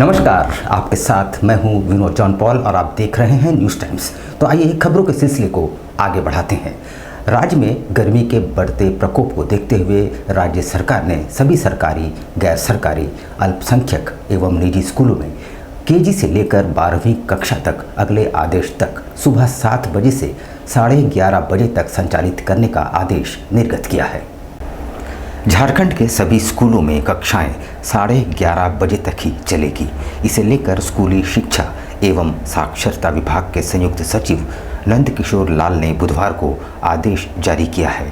नमस्कार, आपके साथ मैं हूं विनोद जॉन पॉल और आप देख रहे हैं न्यूज़ टाइम्स। तो आइए खबरों के सिलसिले को आगे बढ़ाते हैं। राज्य में गर्मी के बढ़ते प्रकोप को देखते हुए राज्य सरकार ने सभी सरकारी, गैर सरकारी, अल्पसंख्यक एवं निजी स्कूलों में केजी से लेकर 12वीं कक्षा तक अगले आदेश तक सुबह 7 बजे से 11:30 बजे तक संचालित करने का आदेश निर्गत किया है। झारखंड के सभी स्कूलों में कक्षाएं 11:30 बजे तक ही चलेगी। इसे लेकर स्कूली शिक्षा एवं साक्षरता विभाग के संयुक्त सचिव नंद किशोर लाल ने बुधवार को आदेश जारी किया है।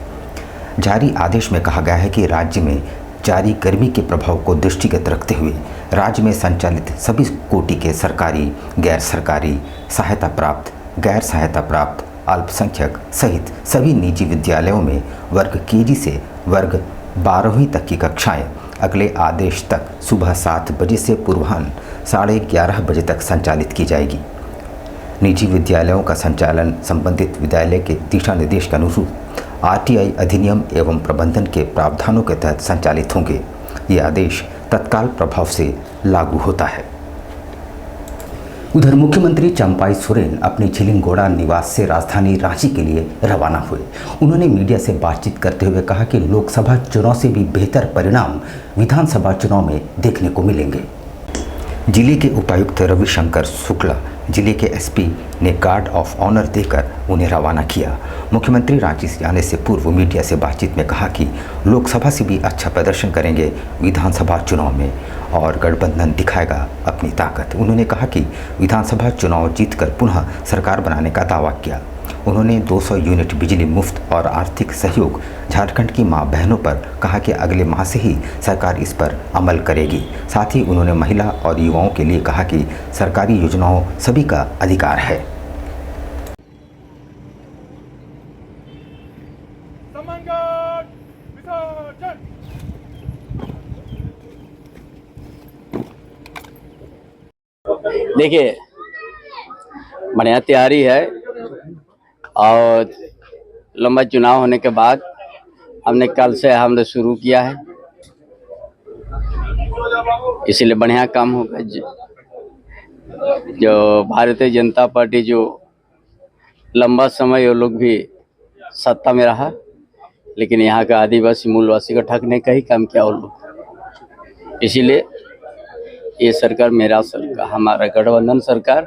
जारी आदेश में कहा गया है कि राज्य में जारी गर्मी के प्रभाव को दृष्टिगत रखते हुए राज्य में संचालित सभी कोटि के सरकारी, गैर सरकारी, सहायता प्राप्त, गैर सहायता प्राप्त, अल्पसंख्यक सहित सभी निजी विद्यालयों में वर्ग केजी से वर्ग 12वीं तक की कक्षाएं अगले आदेश तक सुबह 7 बजे से पूर्वाह्न 11:30 बजे तक संचालित की जाएगी। निजी विद्यालयों का संचालन संबंधित विद्यालय के दिशा निर्देश के अनुरूप आरटीआई अधिनियम एवं प्रबंधन के प्रावधानों के तहत संचालित होंगे। ये आदेश तत्काल प्रभाव से लागू होता है। उधर मुख्यमंत्री चंपाई सोरेन अपने झिलिंगोड़ा निवास से राजधानी रांची के लिए रवाना हुए। उन्होंने मीडिया से बातचीत करते हुए कहा कि लोकसभा चुनाव से भी बेहतर परिणाम विधानसभा चुनाव में देखने को मिलेंगे। जिले के उपायुक्त रविशंकर शुक्ला, जिले के एसपी ने गार्ड ऑफ ऑनर देकर उन्हें रवाना किया। मुख्यमंत्री रांची से आने से पूर्व मीडिया से बातचीत में कहा कि लोकसभा से भी अच्छा प्रदर्शन करेंगे विधानसभा चुनाव में और गठबंधन दिखाएगा अपनी ताकत। उन्होंने कहा कि विधानसभा चुनाव जीतकर पुनः सरकार बनाने का दावा किया। उन्होंने 200 यूनिट बिजली मुफ्त और आर्थिक सहयोग झारखंड की मां बहनों पर कहा कि अगले माह से ही सरकार इस पर अमल करेगी। साथ ही उन्होंने महिला और युवाओं के लिए कहा कि सरकारी योजनाओं सभी का अधिकार है। देखिए, बढ़िया तैयारी है और लंबा चुनाव होने के बाद हमने कल से हमने शुरू किया है, इसीलिए बढ़िया काम होगा। जो भारतीय जनता पार्टी जो लंबा समय वो लोग भी सत्ता में रहा, लेकिन यहाँ का आदिवासी मूलवासी को ठगने का ही काम किया वो लोग। इसीलिए ये सरकार, मेरा सरकार, हमारा गठबंधन सरकार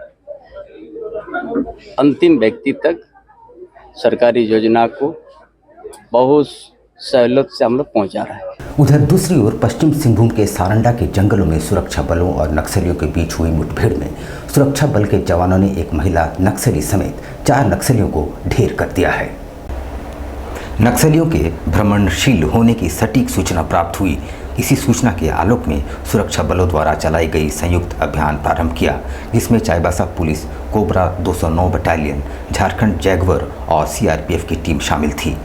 अंतिम व्यक्ति तक सरकारी योजना को बहुत सहूलियत से हम लोग पहुँचा रहा है। उधर दूसरी ओर पश्चिम सिंहभूम के सारंडा के जंगलों में सुरक्षा बलों और नक्सलियों के बीच हुई मुठभेड़ में सुरक्षा बल के जवानों ने एक महिला नक्सली समेत 4 नक्सलियों को ढेर कर दिया है। नक्सलियों के भ्रमणशील होने की सटीक सूचना प्राप्त हुई। इसी सूचना के आलोक में सुरक्षा बलों द्वारा चलाई गई संयुक्त अभियान प्रारंभ किया, जिसमें Chaibasa police, cobra 209 battalion, Jharkhand Jaguar और सीआरपीएफ की टीम शामिल थी।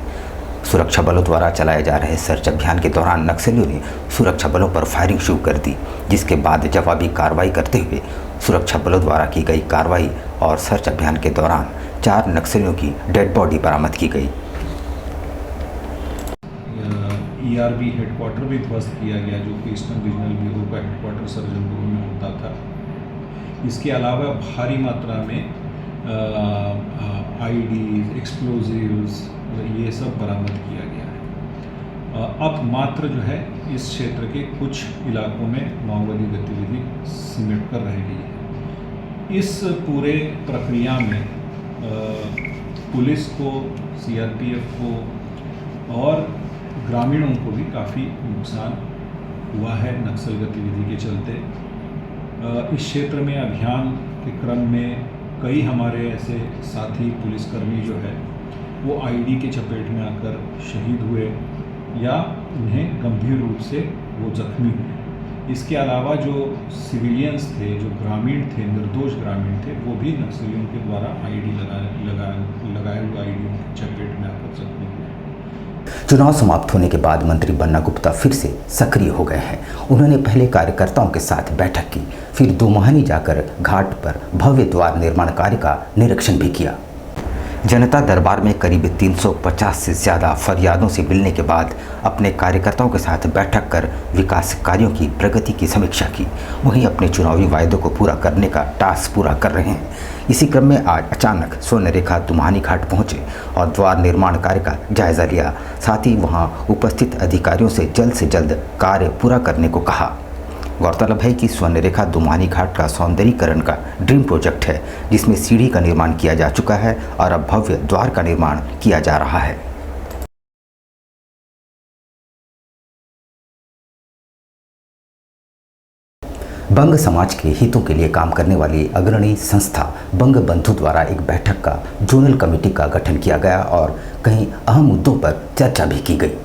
सुरक्षा बलों द्वारा चलाए जा रहे सर्च अभियान के दौरान नक्सलियों ने सुरक्षा बलों पर फायरिंग शुरू कर दी, जिसके बाद जवाबी कार्रवाई करते हुए सुरक्षा बलों द्वारा की गई कार्रवाई और सर्च अभियान के दौरान 4 नक्सलियों की डेड बॉडी बरामद की गई। ईआरबी हेडक्वार्टर भी ध्वस्त किया गया, जो कि ईस्टर्न रीजनल ब्यूरो का हेडक्वार्टर सर्जनपुर में होता था। इसके अलावा भारी मात्रा में आईडीज, एक्सप्लोजिव्स, ये सब बरामद किया गया है। अब मात्र जो है इस क्षेत्र के कुछ इलाकों में माओवादी गतिविधि सिमट कर रह गई है। इस पूरे प्रक्रिया में पुलिस को, सीआरपीएफ को और ग्रामीणों को भी काफ़ी नुकसान हुआ है नक्सल गतिविधि के चलते। इस क्षेत्र में अभियान के क्रम में कई हमारे ऐसे साथी पुलिसकर्मी जो है वो आईडी के चपेट में आकर शहीद हुए या उन्हें गंभीर रूप से वो जख्मी हुए। इसके अलावा जो सिविलियंस थे, जो ग्रामीण थे, निर्दोष ग्रामीण थे, वो भी नक्सलियों के द्वारा आईडी लगाए हुए आईडियों के चपेट में आकर जख्मी हुए। चुनाव समाप्त होने के बाद मंत्री बन्ना गुप्ता फिर से सक्रिय हो गए हैं। उन्होंने पहले कार्यकर्ताओं के साथ बैठक की, फिर दोमाहनी जाकर घाट पर भव्य द्वार निर्माण कार्य का निरीक्षण भी किया। जनता दरबार में करीब 350 से ज़्यादा फरियादों से मिलने के बाद अपने कार्यकर्ताओं के साथ बैठक कर विकास कार्यों की प्रगति की समीक्षा की। वहीं अपने चुनावी वायदों को पूरा करने का टास्क पूरा कर रहे हैं। इसी क्रम में आज अचानक स्वर्णरेखा दुमानी घाट पहुंचे और द्वार निर्माण कार्य का जायजा लिया। साथ ही वहां उपस्थित अधिकारियों से जल्द कार्य पूरा करने को कहा। गौरतलब है कि स्वर्णरेखा दुमानी घाट का सौंदर्यीकरण का ड्रीम प्रोजेक्ट है, जिसमें सीढ़ी का निर्माण किया जा चुका है और अब भव्य द्वार का निर्माण किया जा रहा है। बंग समाज के हितों के लिए काम करने वाली अग्रणी संस्था बंग बंधु द्वारा एक बैठक का जोनल कमेटी का गठन किया गया और कई अहम मुद्दों पर चर्चा भी की गई।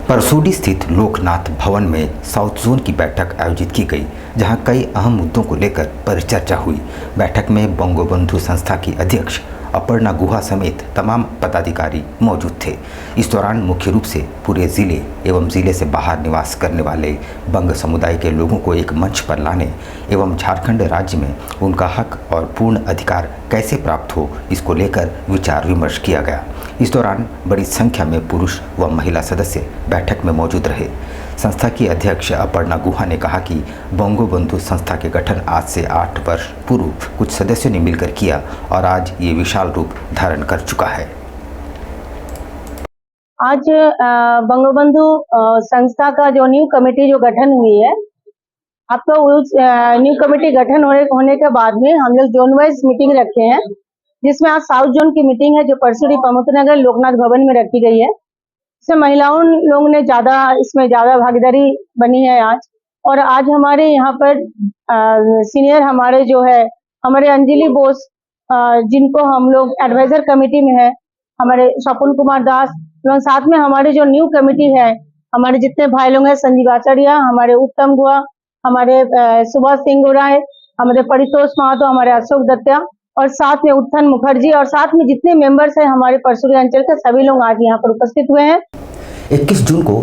परसूडी स्थित लोकनाथ भवन में साउथ जोन की बैठक आयोजित की गई, जहां कई अहम मुद्दों को लेकर परिचर्चा हुई। बैठक में बंगो बंधु संस्था की अध्यक्ष अपर्णा गुहा समेत तमाम पदाधिकारी मौजूद थे। इस दौरान मुख्य रूप से पूरे ज़िले एवं ज़िले से बाहर निवास करने वाले बंग समुदाय के लोगों को एक मंच पर लाने एवं झारखंड राज्य में उनका हक और पूर्ण अधिकार कैसे प्राप्त हो, इसको लेकर विचार विमर्श किया गया। इस दौरान बड़ी संख्या में पुरुष व महिला सदस्य बैठक में मौजूद रहे। संस्था की अध्यक्ष अपर्णा गुहा ने कहा कि बंगो बंधु संस्था के गठन आज से 8 वर्ष पूर्व कुछ सदस्यों ने मिलकर किया और आज ये विशाल रूप धारण कर चुका है। आज बंगो बंधु संस्था का जो न्यू कमेटी जो गठन हुई है, आपका उस न्यू कमेटी गठन होने के बाद में हम लोग जोन वाइज मीटिंग रखे हैं, जिसमें आज साउथ जोन की मीटिंग है जो परसूडी प्रमुखनगर लोकनाथ भवन में रखी गई है। इसमें महिलाओं लोगों ने इसमें ज्यादा भागीदारी बनी है आज। और आज हमारे यहाँ पर सीनियर हमारे जो है हमारे अंजलि बोस, जिनको हम लोग एडवाइजर कमेटी में है, हमारे स्वपन कुमार दास, एवं साथ में हमारे जो न्यू कमेटी है, हमारे जितने भाई लोग हैं, संजीव आचार्य, हमारे उत्तम गुहा, हमारे सुभाष सिंह राय, हमारे परितोष महतो, हमारे अशोक दत्ता और साथ में उत्थन मुखर्जी और साथ में जितने मेंबर्स हैं हमारे परसूडी अंचल के, सभी लोग आज यहाँ पर उपस्थित हुए हैं। 21 जून को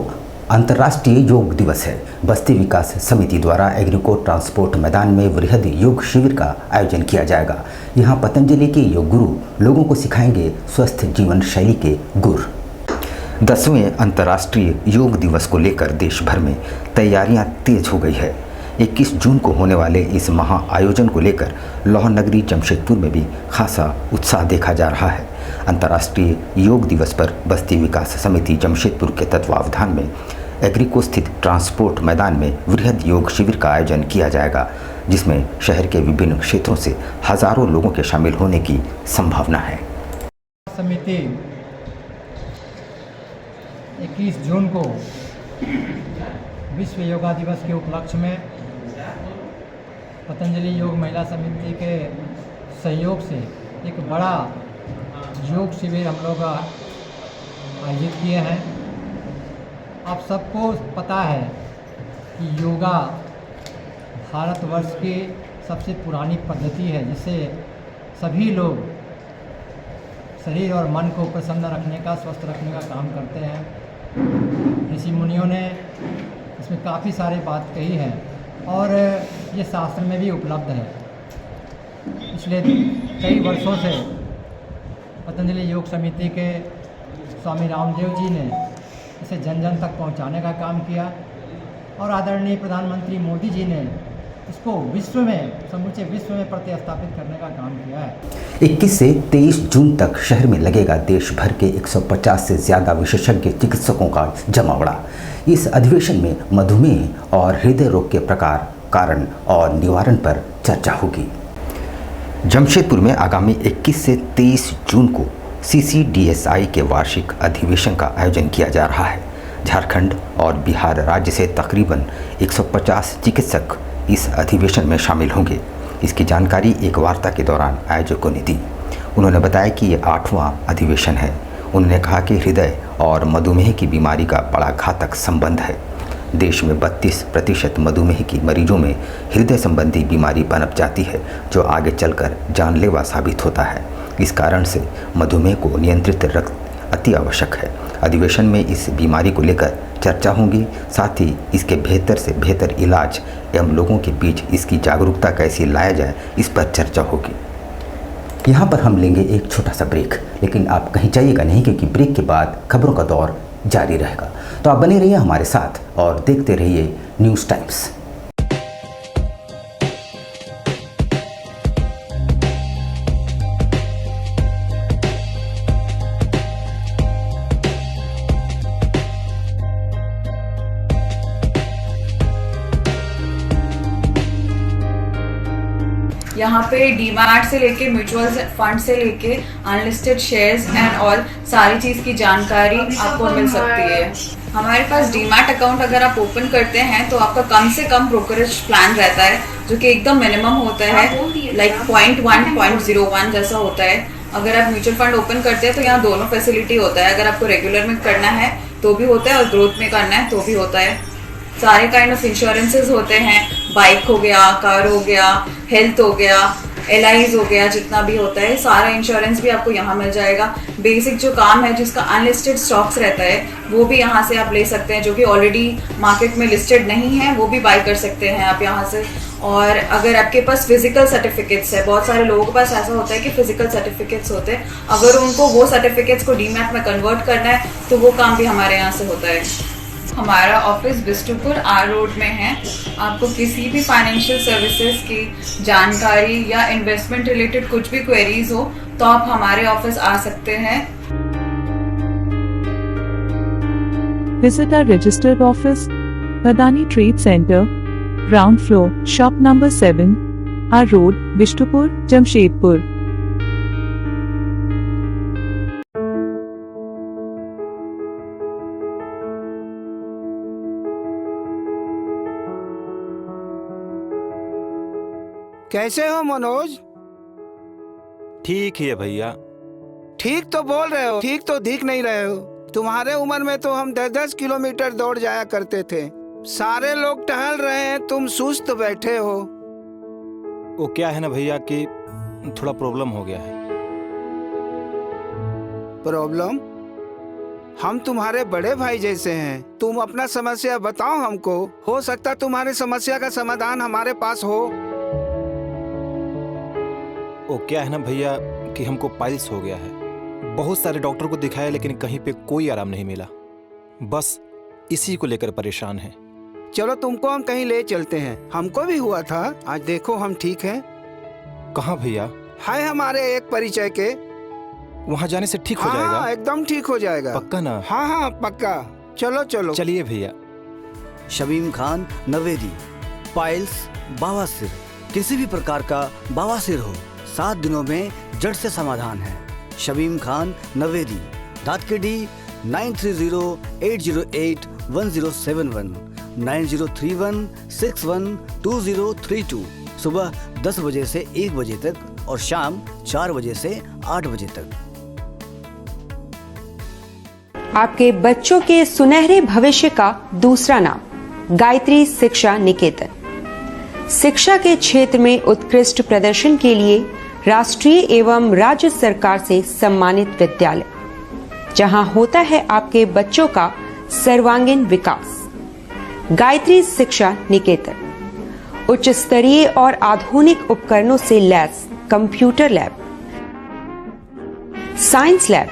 अंतर्राष्ट्रीय योग दिवस है। बस्ती विकास समिति द्वारा एग्रीको ट्रांसपोर्ट मैदान में वृहद योग शिविर का आयोजन किया जाएगा। यहाँ पतंजलि के योग गुरु लोगों को सिखाएंगे स्वस्थ जीवन शैली के गुर। 10वें अंतर्राष्ट्रीय योग दिवस को लेकर देश भर में तैयारियां तेज हो गई है। 21 जून को होने वाले इस महा आयोजन को लेकर लाहौर नगरी जमशेदपुर में भी खासा उत्साह देखा जा रहा है। अंतर्राष्ट्रीय योग दिवस पर बस्ती विकास समिति जमशेदपुर के तत्वावधान में एग्रीको स्थित ट्रांसपोर्ट मैदान में वृहद योग शिविर का आयोजन किया जाएगा, जिसमें शहर के विभिन्न क्षेत्रों से हजारों लोगों के शामिल होने की संभावना है। समिति 21 जून को विश्व योगा दिवस के उपलक्ष्य में पतंजलि योग महिला समिति के सहयोग से एक बड़ा योग शिविर हम लोग आयोजित किए हैं। आप सबको पता है कि योगा भारतवर्ष की सबसे पुरानी पद्धति है, जिससे सभी लोग शरीर और मन को प्रसन्न रखने का, स्वस्थ रखने का काम करते हैं। ऋषि मुनियों ने इसमें काफ़ी सारी बात कही है और ये शास्त्र में भी उपलब्ध है। पिछले कई वर्षों से पतंजलि योग समिति के स्वामी रामदेव जी ने इसे जन जन तक पहुंचाने का काम किया और आदरणीय प्रधानमंत्री मोदी जी ने इसको विश्व में, समूचे विश्व में प्रतिस्थापित करने का काम किया है। 21 से 23 जून तक शहर में लगेगा देश भर के 150 से ज़्यादा विशेषज्ञ चिकित्सकों का जमावड़ा। इस अधिवेशन में मधुमेह और हृदय रोग के प्रकार, कारण और निवारण पर चर्चा होगी। जमशेदपुर में आगामी 21 से 23 जून को CCDSI के वार्षिक अधिवेशन का आयोजन किया जा रहा है। झारखंड और बिहार राज्य से तकरीबन 150 चिकित्सक इस अधिवेशन में शामिल होंगे। इसकी जानकारी एक वार्ता के दौरान आयोजकों ने दी। उन्होंने बताया कि ये 8वां अधिवेशन है। उन्होंने कहा कि हृदय और मधुमेह की बीमारी का बड़ा घातक संबंध है। देश में 32% मधुमेह की मरीजों में हृदय संबंधी बीमारी पनप जाती है, जो आगे चलकर जानलेवा साबित होता है। इस कारण से मधुमेह को नियंत्रित रखना अति आवश्यक है। अधिवेशन में इस बीमारी को लेकर चर्चा होगी, साथ ही इसके बेहतर से बेहतर इलाज एवं लोगों के बीच इसकी जागरूकता कैसे लाया जाए, इस पर चर्चा होगी। यहाँ पर हम लेंगे एक छोटा सा ब्रेक, लेकिन आप कहीं जाइएगा नहीं, क्योंकि ब्रेक के बाद खबरों का दौर जारी रहेगा। तो आप बने रहिए हमारे साथ और देखते रहिए न्यूज़ टाइम्स। यहाँ पे डीमैट से लेके म्यूचुअल फंड से लेके अनलिस्टेड शेयर्स एंड ऑल सारी चीज़ की जानकारी आपको मिल सकती है। हमारे पास डीमैट अकाउंट अगर आप ओपन करते हैं तो आपका कम से कम ब्रोकरेज प्लान रहता है, जो कि एकदम मिनिमम होता है, लाइक 0.1 0.01 जैसा होता है। अगर आप म्यूचुअल फंड ओपन करते हैं तो यहाँ दोनों फैसिलिटी होता है। अगर आपको रेगुलर में करना है तो भी होता है और ग्रोथ में करना है तो भी होता है। सारे काइंड ऑफ इंश्योरेंसेज होते हैं, बाइक हो गया, कार हो गया, हेल्थ हो गया, LIs हो गया, जितना भी होता है सारा इंश्योरेंस भी आपको यहाँ मिल जाएगा। बेसिक जो काम है जिसका अनलिस्टेड स्टॉक्स रहता है वो भी यहाँ से आप ले सकते हैं, जो कि ऑलरेडी मार्केट में लिस्टेड नहीं है, वो भी बाय कर सकते हैं आप यहाँ से। और अगर आपके पास फिजिकल सर्टिफिकेट्स है, बहुत सारे लोगों के पास ऐसा होता है कि फिजिकल सर्टिफिकेट्स होते हैं, अगर उनको वो सर्टिफिकेट्स को डीमैट में कन्वर्ट करना है तो वो काम भी हमारे यहाँ से होता है। हमारा ऑफिस बिष्टुपुर R रोड में है। आपको किसी भी फाइनेंशियल सर्विसेज की जानकारी या इन्वेस्टमेंट रिलेटेड कुछ भी क्वेरीज हो तो आप हमारे ऑफिस आ सकते हैं। Visit our registered office, Adani Trade Center, ground floor, shop number 7, R Road, Bishtupur, Jamshedpur. कैसे हो मनोज? ठीक ही है भैया। ठीक तो बोल रहे हो, ठीक तो दिख नहीं रहे हो। तुम्हारे उम्र में तो हम 10-10 किलोमीटर दौड़ जाया करते थे। सारे लोग टहल रहे हैं, तुम सुस्त बैठे हो। वो क्या है ना भैया कि थोड़ा प्रॉब्लम हो गया है। प्रॉब्लम? हम तुम्हारे बड़े भाई जैसे हैं, तुम अपना समस्या बताओ हमको। हो सकता तुम्हारी समस्या का समाधान हमारे पास हो। वो क्या है ना भैया कि हमको पाइल्स हो गया है। बहुत सारे डॉक्टर को दिखाया लेकिन कहीं पे कोई आराम नहीं मिला। बस इसी को लेकर परेशान है। चलो तुमको हम कहीं ले चलते हैं, हमको भी हुआ था। आज देखो हम ठीक हैं। कहाँ भैया? है हमारे एक परिचय के। वहाँ जाने से ठीक हो जाएगा? हाँ, एकदम ठीक हो जाएगा। पक्का ना? हाँ हाँ पक्का। चलो चलो चलिए भैया। शमीम खान नवेदी, पाइल्स, बवासीर, किसी भी प्रकार का बवासीर हो 7 दिनों में जड़ से समाधान है। शमीम खान नवेदी, दातकेडी 9308081071, 9031612032, सुबह 10 बजे से 1 बजे तक और शाम 4 बजे से 8 बजे तक। आपके बच्चों के सुनहरे भविष्य का दूसरा नाम गायत्री शिक्षा निकेतन। शिक्षा के क्षेत्र में उत्कृष्ट प्रदर्शन के लिए राष्ट्रीय एवं राज्य सरकार से सम्मानित विद्यालय, जहां होता है आपके बच्चों का सर्वांगीण विकास। गायत्री शिक्षा निकेतन उच्च स्तरीय और आधुनिक उपकरणों से lace computer lab, science lab,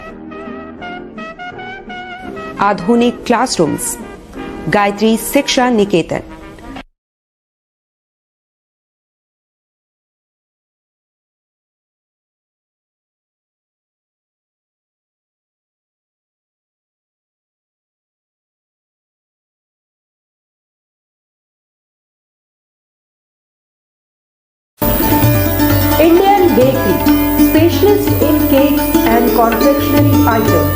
आधुनिक क्लासरूम्स। गायत्री शिक्षा निकेतन। Indian Bakery, specialist in cakes and confectionery items.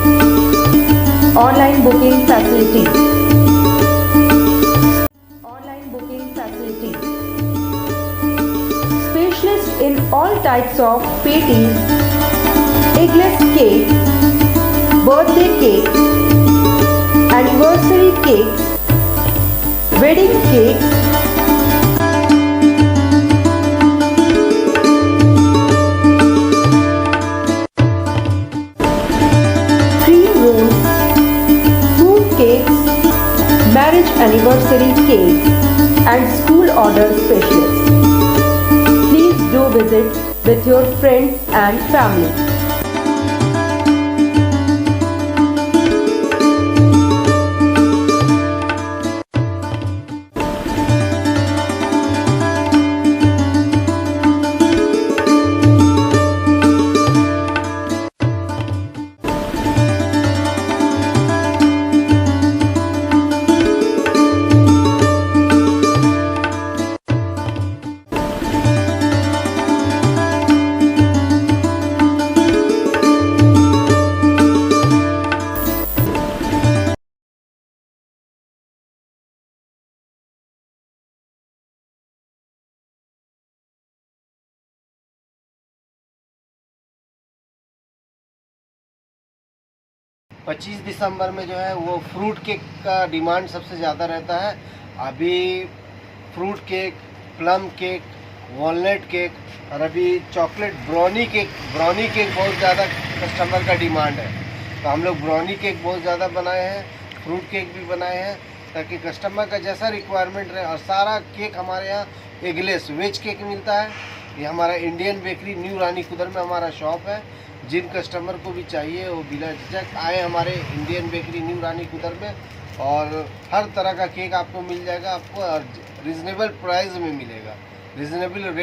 Online booking facilities. Online booking facilities. Specialist in all types of patties, eggless cake, birthday cake, anniversary cakes, wedding cakes, marriage anniversary cake and school order specialist. Please do visit with your friends and family. पच्चीस दिसंबर में जो है वो fruit cake का demand सबसे ज़्यादा रहता है। अभी fruit cake, plum cake, walnut cake और अभी चॉकलेट ब्राउनी केक बहुत ज़्यादा कस्टमर का डिमांड है। तो हम लोग ब्राउनी केक बहुत ज़्यादा बनाए हैं, फ्रूट केक भी बनाए हैं ताकि कस्टमर का जैसा रिक्वायरमेंट रहे। और सारा केक हमारे यहाँ एगलेस वेज केक मिलता है। ये हमारा इंडियन बेकरी न्यू रानी कुदर में हमारा शॉप है। जिन कस्टमर को भी चाहिए वो बिना झिझक आए हमारे इंडियन बेकरी न्यू रानी कुदर में, और हर तरह का केक आपको मिल जाएगा। आपको रीज़नेबल प्राइस में मिलेगा, रीज़नेबल रेट